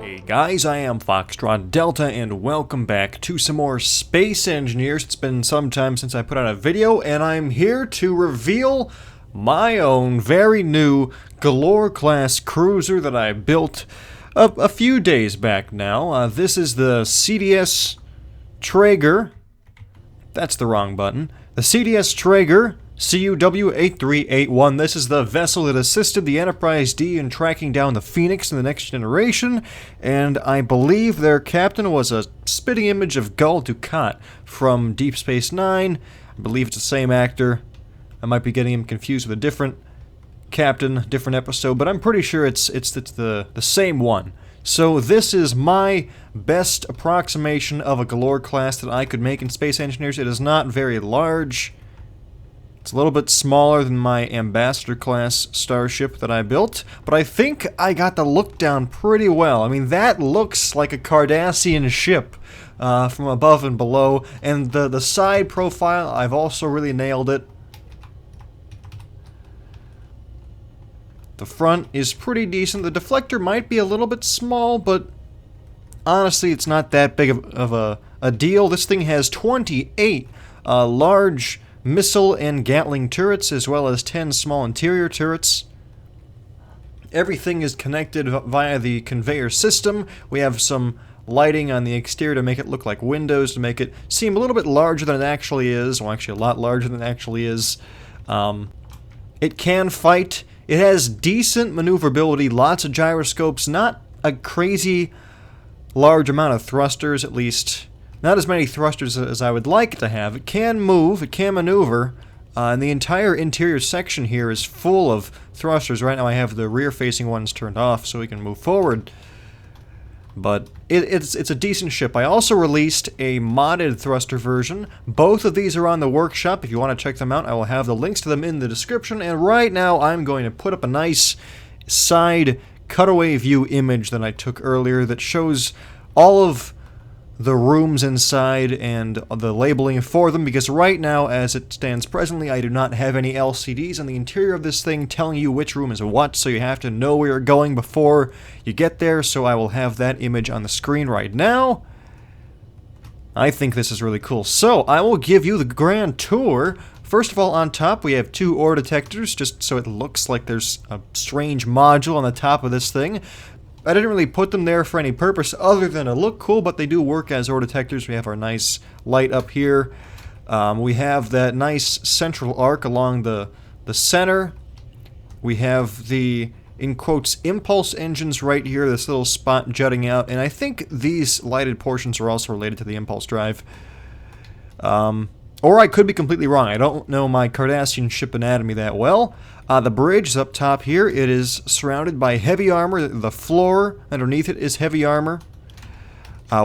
Hey guys, I am Foxtrot Delta and welcome back to some more Space Engineers. It's been some time since I put out a video and I'm here to reveal my own very new Galor class cruiser that I built a few days back now. This is the CDS Traeger. That's the wrong button. The CDS Traeger CUW-8381. This is the vessel that assisted the Enterprise D in tracking down the Phoenix in the Next Generation, and I believe their captain was a spitting image of Gul Dukat from Deep Space Nine. I believe it's the same actor. I might be getting him confused with a different captain, different episode, but I'm pretty sure it's the same one. So this is my best approximation of a Galor class that I could make in Space Engineers. It is not very large. It's a little bit smaller than my Ambassador class starship that I built, but I think I got the look down pretty well. I mean, that looks like a Cardassian ship from above and below, and the side profile, I've also really nailed it. The front is pretty decent. The deflector might be a little bit small, but honestly, it's not that big of a deal. This thing has 28 large missile and Gatling turrets, as well as 10 small interior turrets. Everything is connected via the conveyor system. We have some lighting on the exterior to make it look like windows, to make it seem a little bit larger than it actually is. Well, actually a lot larger than it actually is. It can fight. It has decent maneuverability, lots of gyroscopes, not a crazy large amount of thrusters, at least not as many thrusters as I would like it to have. It can move, it can maneuver, and the entire interior section here is full of thrusters. Right now I have the rear-facing ones turned off so we can move forward. But it's a decent ship. I also released a modded thruster version. Both of these are on the workshop. If you want to check them out, I will have the links to them in the description. And right now I'm going to put up a nice side cutaway view image that I took earlier that shows all of the rooms inside and the labeling for them, because right now, as it stands presently, I do not have any LCDs on the interior of this thing telling you which room is what, so you have to know where you're going before you get there, so I will have that image on the screen right now. I think this is really cool. So, I will give you the grand tour. First of all, on top we have 2 ore detectors, just so it looks like there's a strange module on the top of this thing. I didn't really put them there for any purpose other than to look cool, but they do work as ore detectors. We have our nice light up here. We have that nice central arc along the center. We have the, in quotes, impulse engines right here, this little spot jutting out, and I think these lighted portions are also related to the impulse drive. Or I could be completely wrong. I don't know my Cardassian ship anatomy that well. The bridge is up top here. It is surrounded by heavy armor. The floor underneath it is heavy armor.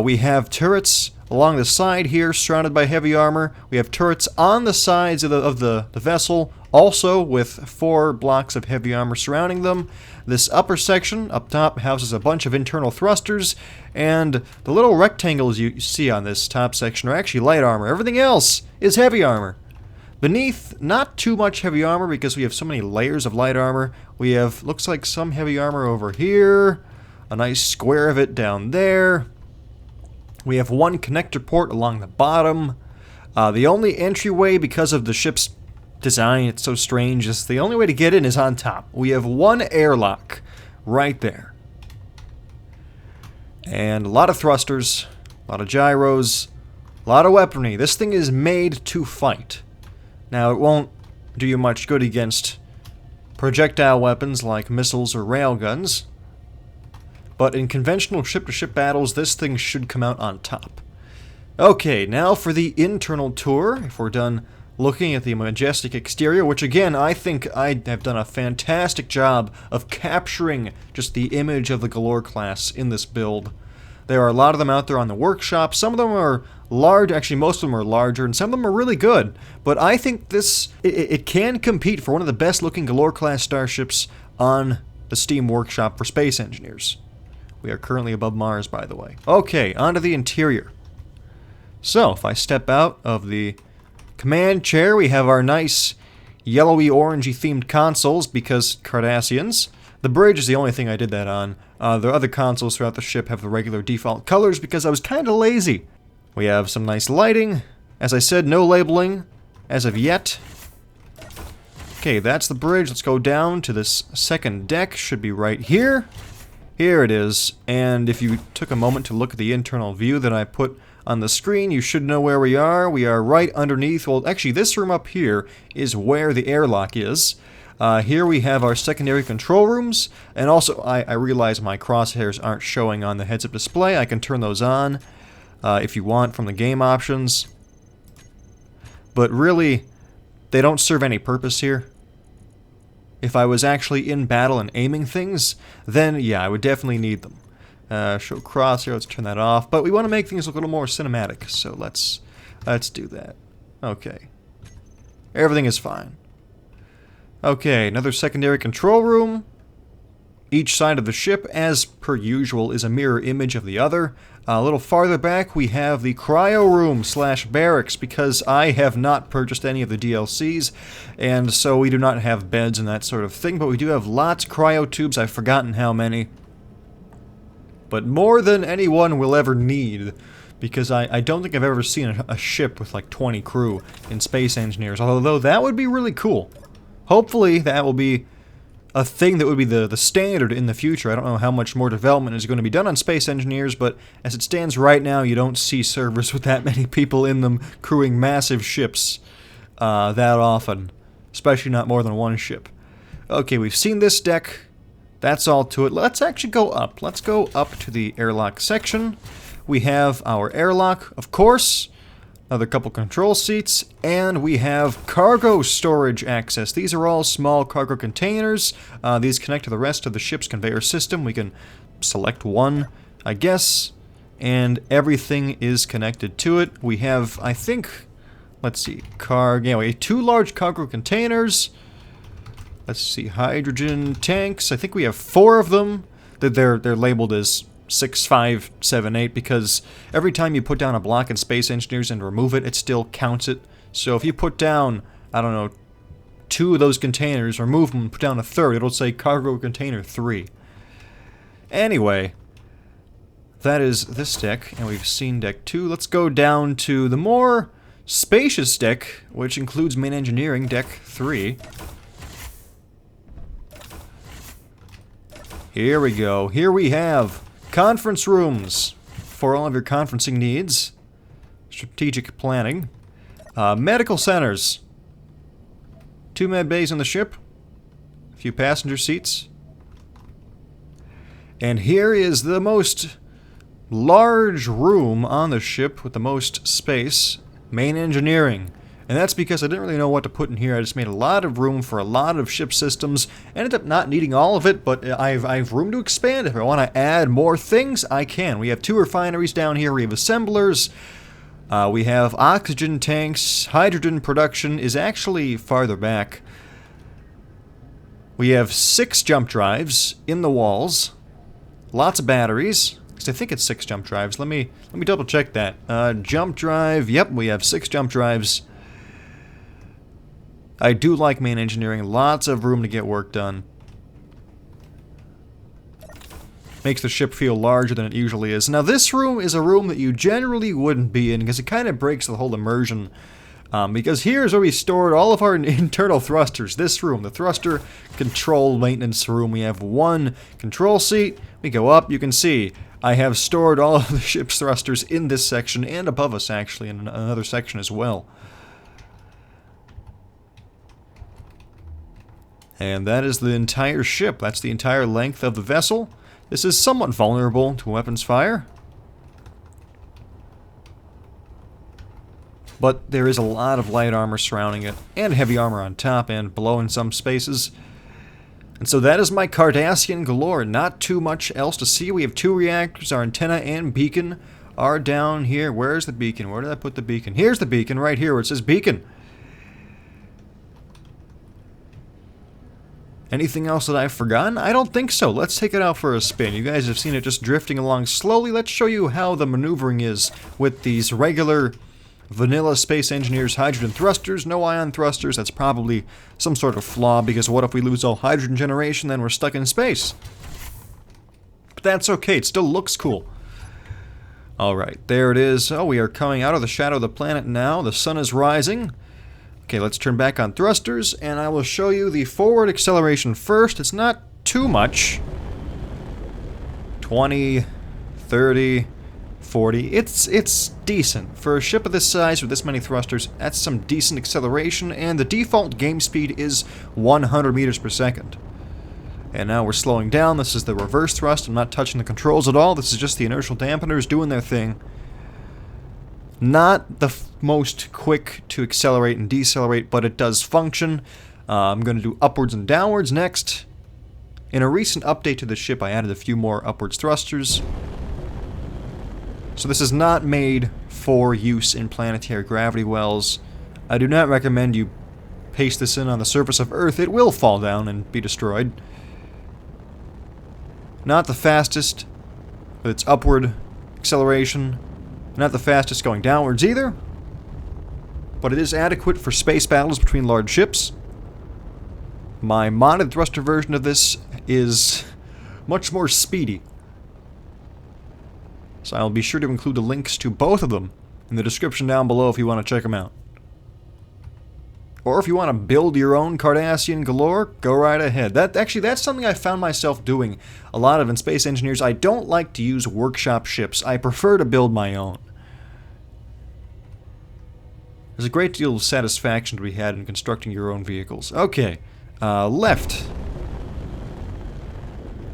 We have turrets along the side here surrounded by heavy armor. We have turrets on the sides of the vessel, also with 4 blocks of heavy armor surrounding them. This upper section up top houses a bunch of internal thrusters, and the little rectangles you see on this top section are actually light armor. Everything else is heavy armor. Beneath, not too much heavy armor because we have so many layers of light armor. We have, looks like, some heavy armor over here, a nice square of it down there. We have 1 connector port along the bottom. The only entryway, because of the ship's design, it's so strange, is the only way to get in is on top. We have 1 airlock right there. And a lot of thrusters, a lot of gyros, a lot of weaponry. This thing is made to fight. Now, it won't do you much good against projectile weapons like missiles or railguns, but in conventional ship-to-ship battles, this thing should come out on top. Okay, now for the internal tour, if we're done looking at the majestic exterior, which again, I think I have done a fantastic job of capturing just the image of the Galor class in this build. There are a lot of them out there on the workshop. Some of them are large, actually most of them are larger, and some of them are really good. But I think this, it can compete for one of the best looking Galor class starships on the Steam Workshop for Space Engineers. We are currently above Mars, by the way. Okay, onto the interior. So, if I step out of the command chair, we have our nice yellowy orangey themed consoles because Cardassians. The bridge is the only thing I did that on. The other consoles throughout the ship have the regular default colors because I was kind of lazy. We have some nice lighting. As I said, no labeling as of yet. Okay, that's the bridge. Let's go down to this second deck. Should be right here. Here it is. And if you took a moment to look at the internal view that I put on the screen, you should know where we are. We are right underneath. Well, actually, this room up here is where the airlock is. Here we have our secondary control rooms. And also, I realize my crosshairs aren't showing on the heads-up display. I can turn those on if you want from the game options. But really, they don't serve any purpose here. If I was actually in battle and aiming things, then yeah, I would definitely need them. Show crosshair, let's turn that off. But we want to make things look a little more cinematic, so let's do that. Okay. Everything is fine. Okay, another secondary control room. Each side of the ship, as per usual, is a mirror image of the other. A little farther back, we have the Cryo Room / barracks, because I have not purchased any of the DLCs, and so we do not have beds and that sort of thing, but we do have lots of cryo tubes. I've forgotten how many. But more than anyone will ever need, because I don't think I've ever seen a ship with like 20 crew in Space Engineers, although that would be really cool. Hopefully that will be a thing that would be the standard in the future. I don't know how much more development is going to be done on Space Engineers, but as it stands right now, you don't see servers with that many people in them crewing massive ships that often. Especially not more than one ship. Okay, we've seen this deck. That's all to it. Let's actually go up. Let's go up to the airlock section. We have our airlock, of course. Another couple control seats, and we have cargo storage access. These are all small cargo containers. These connect to the rest of the ship's conveyor system. We can select one, I guess, and everything is connected to it. We have, I think, let's see, we have 2 large cargo containers. Let's see, hydrogen tanks. I think we have 4 of them. They're labeled as 6, 5, 7, 8, because every time you put down a block in Space Engineers and remove it, it still counts it. So if you put down, I don't know, 2 of those containers, remove them, put down a third, it'll say cargo container 3. Anyway, that is this deck, and we've seen deck 2. Let's go down to the more spacious deck, which includes main engineering, deck 3. Here we go. Here we have conference rooms for all of your conferencing needs. Strategic planning. Medical centers. 2 med bays on the ship. A few passenger seats. And here is the most large room on the ship with the most space. Main engineering. And that's because I didn't really know what to put in here. I just made a lot of room for a lot of ship systems. Ended up not needing all of it, but I've room to expand. If I want to add more things, I can. We have 2 refineries down here. We have assemblers. We have oxygen tanks. Hydrogen production is actually farther back. We have 6 jump drives in the walls. Lots of batteries. I think it's 6 jump drives. Let me double check that. Jump drive. Yep, we have 6 jump drives. I do like main engineering. Lots of room to get work done. Makes the ship feel larger than it usually is. Now this room is a room that you generally wouldn't be in because it kind of breaks the whole immersion. Because here's where we stored all of our internal thrusters. This room, the thruster control maintenance room. We have 1 control seat. We go up, you can see I have stored all of the ship's thrusters in this section and above us actually in another section as well. And that is the entire ship. That's the entire length of the vessel. This is somewhat vulnerable to weapons fire. But there is a lot of light armor surrounding it, and heavy armor on top and below in some spaces. And so that is my Cardassian Galor. Not too much else to see. We have 2 reactors. Our antenna and beacon are down here. Where's the beacon? Where did I put the beacon? Here's the beacon right here where it says beacon. Anything else that I've forgotten? I don't think so. Let's take it out for a spin. You guys have seen it just drifting along slowly. Let's show you how the maneuvering is with these regular vanilla Space Engineers hydrogen thrusters, no ion thrusters. That's probably some sort of flaw, because what if we lose all hydrogen generation, then we're stuck in space? But that's okay, it still looks cool. Alright, there it is. Oh, we are coming out of the shadow of the planet now. The sun is rising. Okay, let's turn back on thrusters, and I will show you the forward acceleration first. It's not too much. 20, 30, 40. It's decent. For a ship of this size with this many thrusters, that's some decent acceleration, and the default game speed is 100 meters per second. And now we're slowing down. This is the reverse thrust. I'm not touching the controls at all. This is just the inertial dampeners doing their thing. Not the most quick to accelerate and decelerate, but it does function. I'm going to do upwards and downwards next. In a recent update to the ship, I added a few more upwards thrusters. So this is not made for use in planetary gravity wells. I do not recommend you paste this in on the surface of Earth. It will fall down and be destroyed. Not the fastest with its upward acceleration. Not the fastest going downwards either. But it is adequate for space battles between large ships. My modded thruster version of this is much more speedy. So I'll be sure to include the links to both of them in the description down below if you want to check them out. Or if you want to build your own Cardassian Galor, go right ahead. That's something I found myself doing a lot of in Space Engineers. I don't like to use workshop ships. I prefer to build my own. There's a great deal of satisfaction to be had in constructing your own vehicles. Okay, left.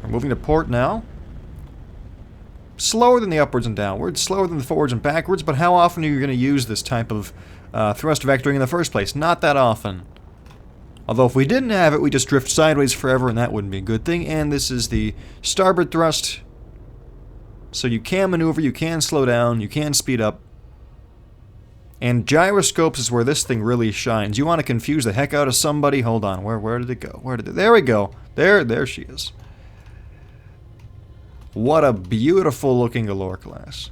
We're moving to port now. Slower than the upwards and downwards, slower than the forwards and backwards, but how often are you going to use this type of thrust vectoring in the first place? Not that often. Although if we didn't have it, we just drift sideways forever, and that wouldn't be a good thing. And this is the starboard thrust. So you can maneuver, you can slow down, you can speed up. And gyroscopes is where this thing really shines. You want to confuse the heck out of somebody? Hold on, where did it go? There we go. There she is. What a beautiful looking Galor class.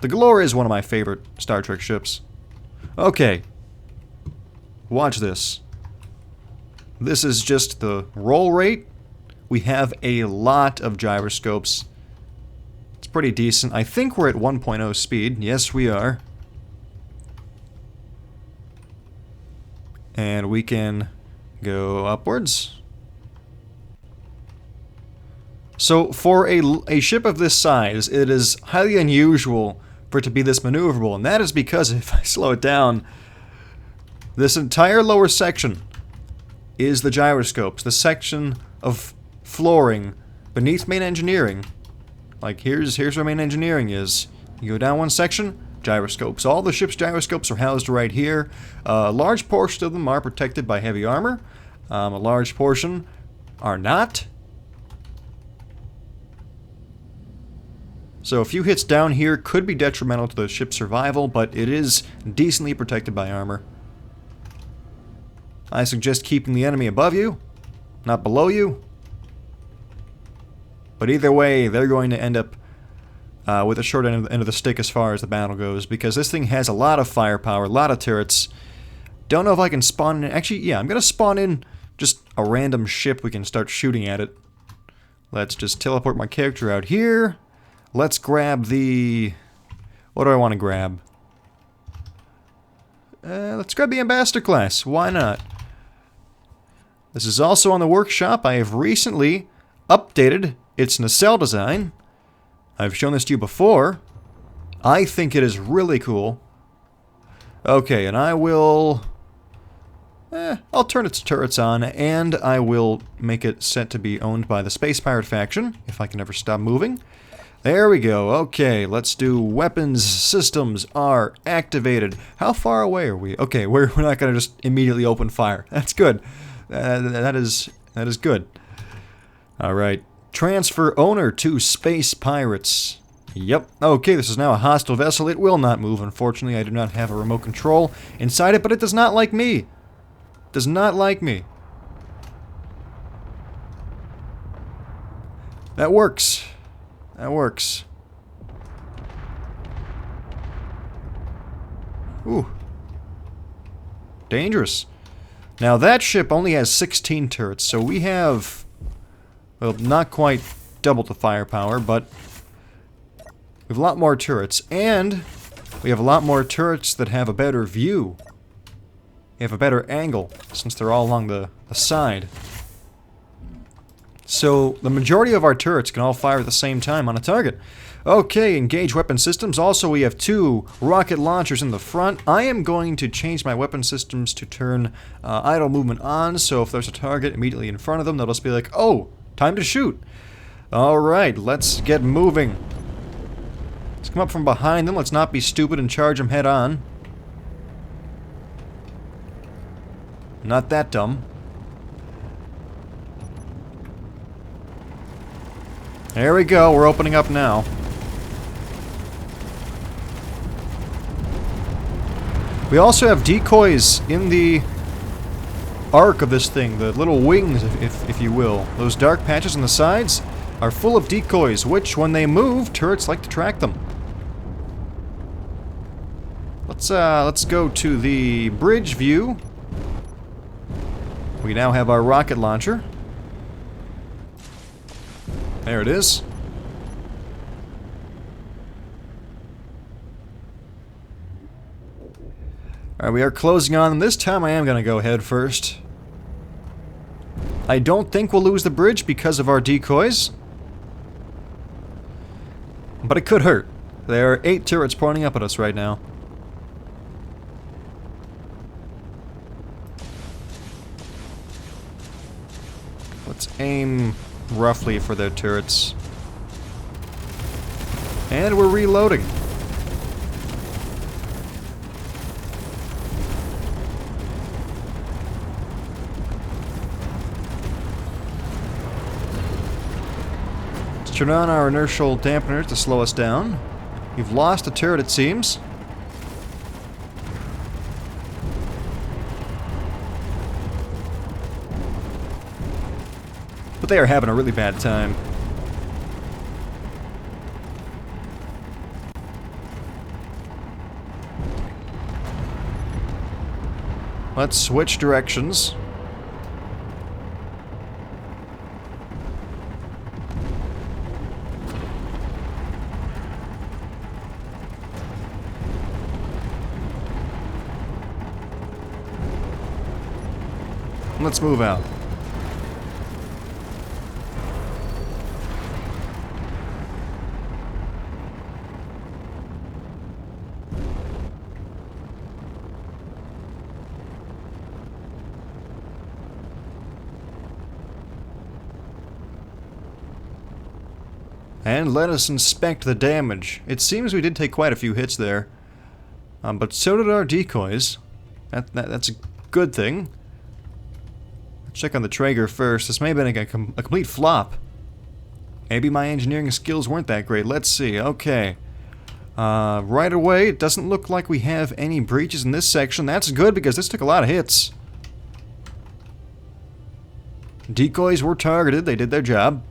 The Galor is one of my favorite Star Trek ships. Okay. Watch this. This is just the roll rate. We have a lot of gyroscopes. It's pretty decent. I think we're at 1.0 speed. Yes, we are. And we can go upwards. So for a ship of this size, it is highly unusual for it to be this maneuverable, and that is because if I slow it down, this entire lower section is the gyroscopes, the section of flooring beneath main engineering. Like here's where main engineering is. You go down one section, gyroscopes. All the ship's gyroscopes are housed right here. A large portion of them are protected by heavy armor. A large portion are not. So a few hits down here could be detrimental to the ship's survival, but it is decently protected by armor. I suggest keeping the enemy above you, not below you. But either way, they're going to end up with a short end of the stick as far as the battle goes, because this thing has a lot of firepower, a lot of turrets. Don't know if I can spawn in. Actually, yeah, I'm going to spawn in just a random ship. We can start shooting at it. Let's just teleport my character out here. Let's grab the... What do I want to grab? Let's grab the Ambassador class. Why not? This is also on the workshop. I have recently updated its nacelle design. I've shown this to you before. I think it is really cool. Okay, and I will... I'll turn its turrets on, and I will make it set to be owned by the Space Pirate faction, if I can ever stop moving. There we go. Okay, let's do weapons systems are activated. How far away are we? Okay, we're not going to just immediately open fire. That's good. That is good. All right. Transfer owner to Space Pirates. Yep. Okay, this is now a hostile vessel. It will not move, unfortunately. I do not have a remote control inside it, but it does not like me. It does not like me. That works. That works. Ooh. Dangerous. Now that ship only has 16 turrets, so we have... well, not quite double the firepower, but... we have a lot more turrets, and... we have a lot more turrets that have a better view. They have a better angle, since they're all along the side. So, the majority of our turrets can all fire at the same time on a target. Okay, engage weapon systems. Also, we have 2 rocket launchers in the front. I am going to change my weapon systems to turn idle movement on, so if there's a target immediately in front of them, they'll just be like, oh, time to shoot. Alright, let's get moving. Let's come up from behind them. Let's not be stupid and charge them head on. Not that dumb. There we go, we're opening up now. We also have decoys in the arc of this thing, the little wings, if you will. Those dark patches on the sides are full of decoys, which, when they move, turrets like to track them. Let's go to the bridge view. We now have our rocket launcher. There it is. Alright, we are closing on them. This time I am going to go head first. I don't think we'll lose the bridge because of our decoys. But it could hurt. There are 8 turrets pointing up at us right now. Let's aim roughly for their turrets. And we're reloading. Let's turn on our inertial dampener to slow us down. You've lost a turret, it seems. But they are having a really bad time. Let's switch directions. Let's move out. And let us inspect the damage. It seems we did take quite a few hits there. But so did our decoys. That's a good thing. Let's check on the Traeger first. This may have been a complete flop. Maybe my engineering skills weren't that great. Let's see. Okay. Right away, it doesn't look like we have any breaches in this section. That's good because this took a lot of hits. Decoys were targeted. They did their job.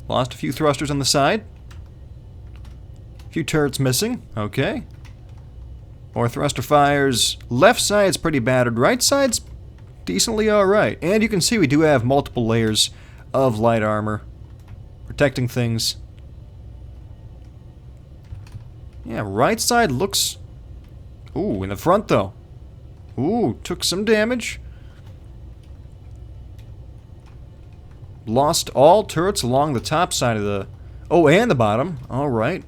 Lost a few thrusters on the side. A few turrets missing. Okay. More thruster fires. Left side's pretty battered. Right side's decently alright. And you can see we do have multiple layers of light armor protecting things. Yeah, right side looks... ooh, in the front though. Ooh, took some damage. Lost all turrets along the top side of the... oh, and the bottom. Alright.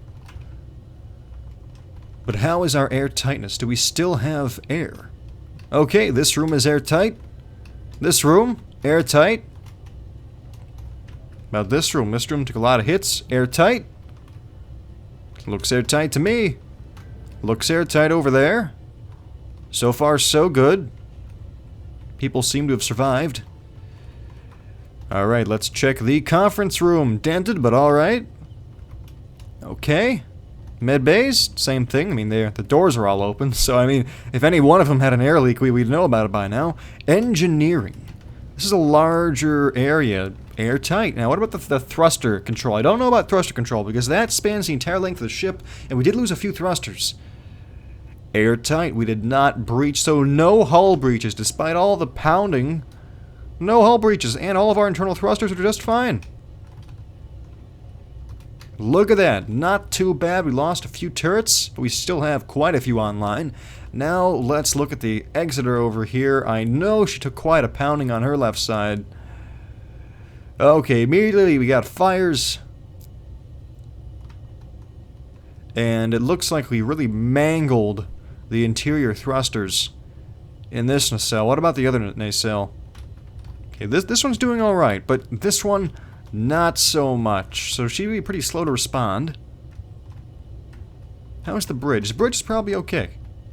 But how is our air tightness? Do we still have air? Okay, this room is airtight. This room, airtight. About this room. This room took a lot of hits. Airtight. Looks airtight to me. Looks airtight over there. So far, so good. People seem to have survived. Alright, let's check the conference room. Dented, but alright. Okay. Med bays, same thing. I mean, the doors are all open, so I mean, if any one of them had an air leak, we'd know about it by now. Engineering. This is a larger area. Airtight. Now, what about the thruster control? I don't know about thruster control, because that spans the entire length of the ship, and we did lose a few thrusters. Airtight. We did not breach, so no hull breaches. Despite all the pounding, no hull breaches, and all of our internal thrusters are just fine. Look at that. Not too bad. We lost a few turrets, but we still have quite a few online. Now let's look at the Exeter over here. I know she took quite a pounding on her left side. Okay, immediately we got fires. And it looks like we really mangled the interior thrusters in this nacelle. What about the other nacelle? Okay, this one's doing alright, but this one, not so much. So she'd be pretty slow to respond. How's the bridge? The bridge is probably okay.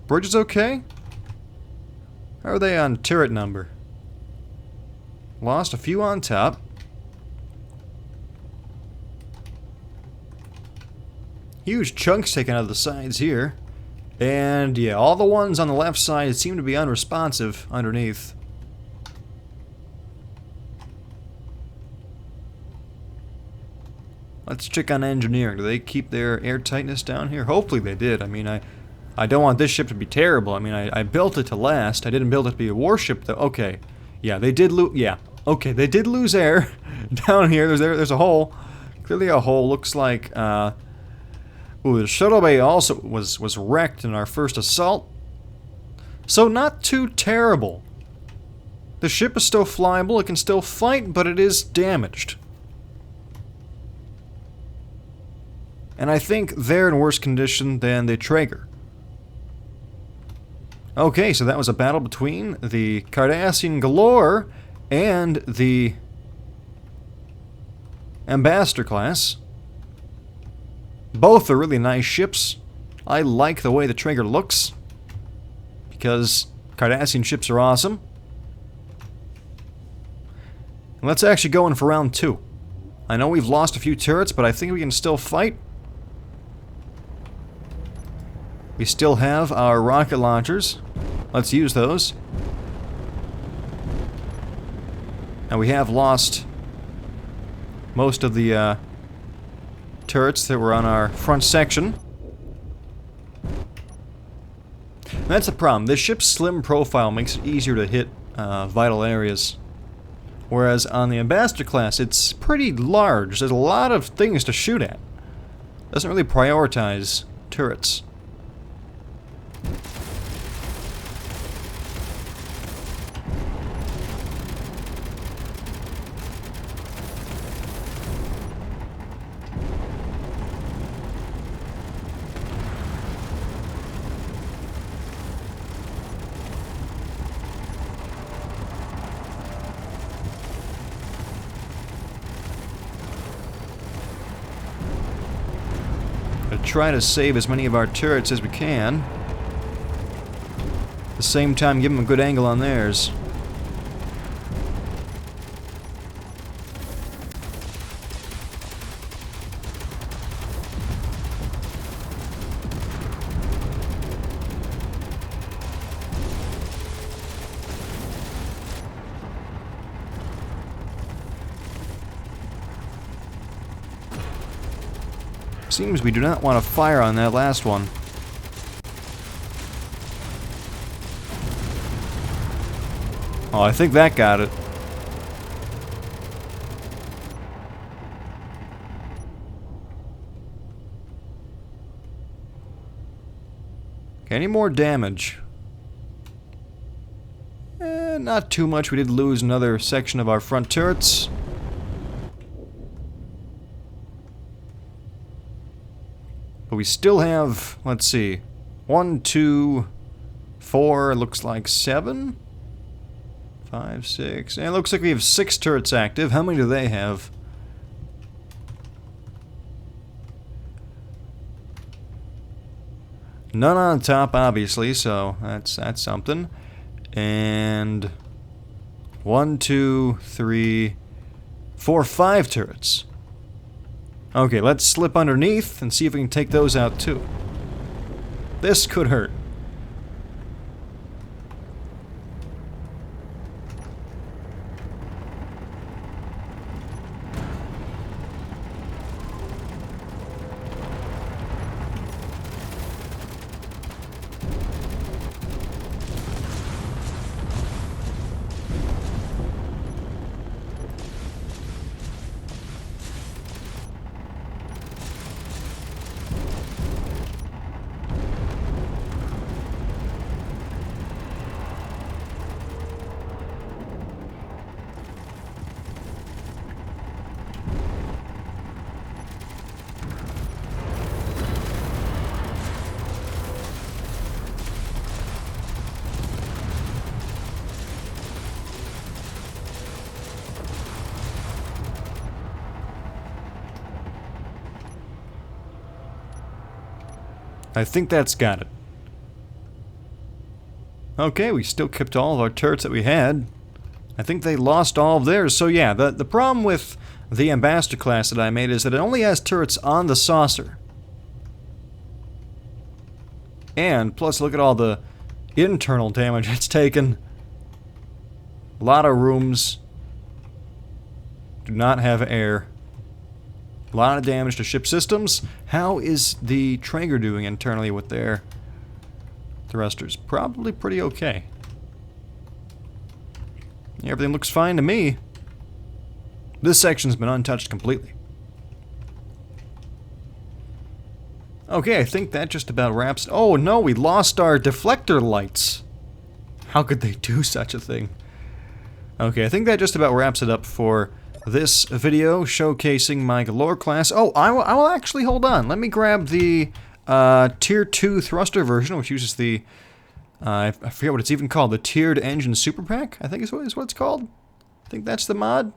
Bridge is okay? How are they on turret number? Lost a few on top. Huge chunks taken out of the sides here. And yeah, all the ones on the left side seem to be unresponsive underneath. Let's check on engineering. Do they keep their air tightness down here? Hopefully they did. I mean, I don't want this ship to be terrible. I mean, I built it to last. I didn't build it to be a warship, though. Okay. Yeah, they did lose... Yeah. Okay, they did lose air down here. There's a hole. Clearly a hole. Looks like... Ooh, the shuttle bay also was wrecked in our first assault. So not too terrible. The ship is still flyable. It can still fight, but it is damaged. And I think they're in worse condition than the Traeger. Okay, so that was a battle between the Cardassian Galor and the Ambassador class. Both are really nice ships. I like the way the Traeger looks, because Cardassian ships are awesome. Let's actually go in for round 2. I know we've lost a few turrets, but I think we can still fight. We still have our rocket launchers. Let's use those. And we have lost most of the turrets that were on our front section. And that's the problem. This ship's slim profile makes it easier to hit vital areas. Whereas on the Ambassador class, it's pretty large. There's a lot of things to shoot at. Doesn't really prioritize turrets. Try to save as many of our turrets as we can. At the same time, give them a good angle on theirs. Seems we do not want to fire on that last one. Oh, I think that got it. Okay, any more damage? Not too much. We did lose another section of our front turrets. But we still have, let's see, 1, 2, 4, looks like 7, 5, 6, and it looks like we have 6 turrets active. How many do they have? None on top, obviously, so that's something. And 1, 2, 3, 4, 5 turrets. Okay, let's slip underneath and see if we can take those out too. This could hurt. I think that's got it. Okay, we still kept all of our turrets that we had. I think they lost all of theirs. So yeah, the problem with the Ambassador class that I made is that it only has turrets on the saucer. And plus, look at all the internal damage it's taken. A lot of rooms do not have air. A lot of damage to ship systems. How is the Traeger doing internally with their thrusters? Probably pretty okay. Everything looks fine to me. This section's been untouched completely. Okay, I think that just about wraps... Oh no, we lost our deflector lights. How could they do such a thing? Okay, I think that just about wraps it up for this video showcasing my Galor class. Oh, I will actually, hold on. Let me grab the Tier 2 thruster version, which uses the... I forget what it's even called. The Tiered Engine Superpack, I think is what it's called. I think that's the mod.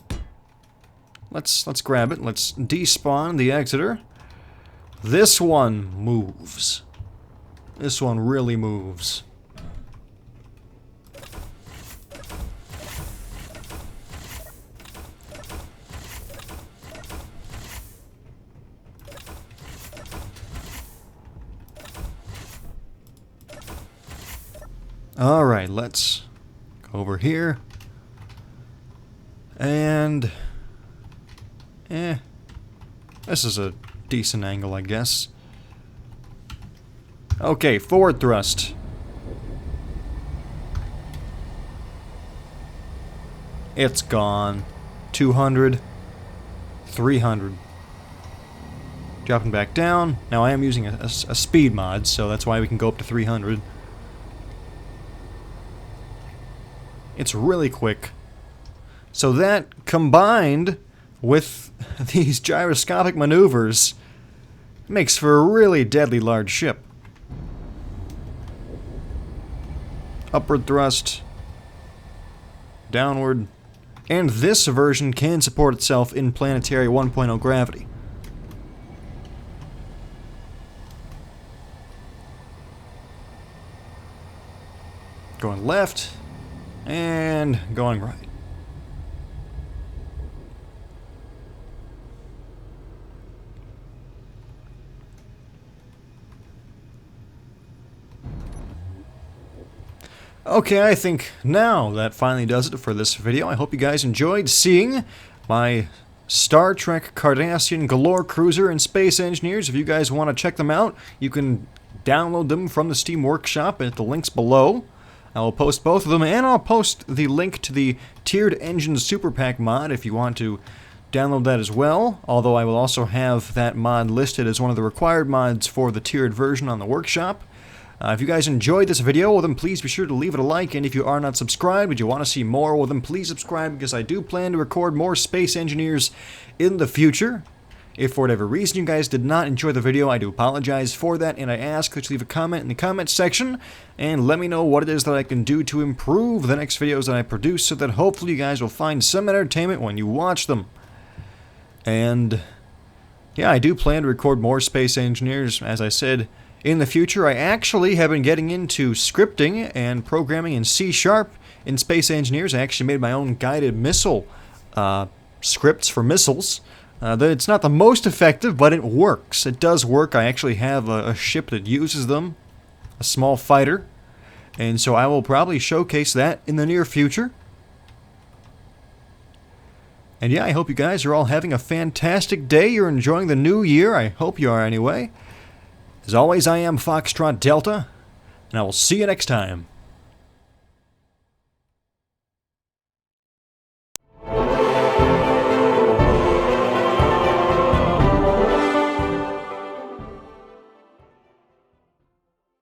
Let's grab it. Let's despawn the Exeter. This one moves. This one really moves. Alright, let's go over here. And... this is a decent angle, I guess. Okay, forward thrust. It's gone. 200. 300. Dropping back down. Now I am using a speed mod, so that's why we can go up to 300. It's really quick. So that, combined with these gyroscopic maneuvers, makes for a really deadly large ship. Upward thrust. Downward. And this version can support itself in planetary 1.0 gravity. Going left. And going right. Okay, I think now that finally does it for this video. I hope you guys enjoyed seeing my Star Trek Cardassian Galor Cruiser and Space Engineers. If you guys want to check them out, you can download them from the Steam Workshop at the links below. I will post both of them, and I'll post the link to the Tiered Engine Superpack mod if you want to download that as well, although I will also have that mod listed as one of the required mods for the tiered version on the workshop. If you guys enjoyed this video, well then please be sure to leave it a like, and if you are not subscribed and you want to see more, well then please subscribe, because I do plan to record more Space Engineers in the future. If for whatever reason you guys did not enjoy the video, I do apologize for that, and I ask that you leave a comment in the comment section, and let me know what it is that I can do to improve the next videos that I produce, so that hopefully you guys will find some entertainment when you watch them. And yeah, I do plan to record more Space Engineers, as I said, in the future. I actually have been getting into scripting and programming in C# in Space Engineers. I actually made my own guided missile scripts for missiles. It's not the most effective, but it works. It does work. I actually have a ship that uses them, a small fighter, and so I will probably showcase that in the near future. And yeah, I hope you guys are all having a fantastic day. You're enjoying the new year. I hope you are anyway. As always, I am Foxtrot Delta, and I will see you next time.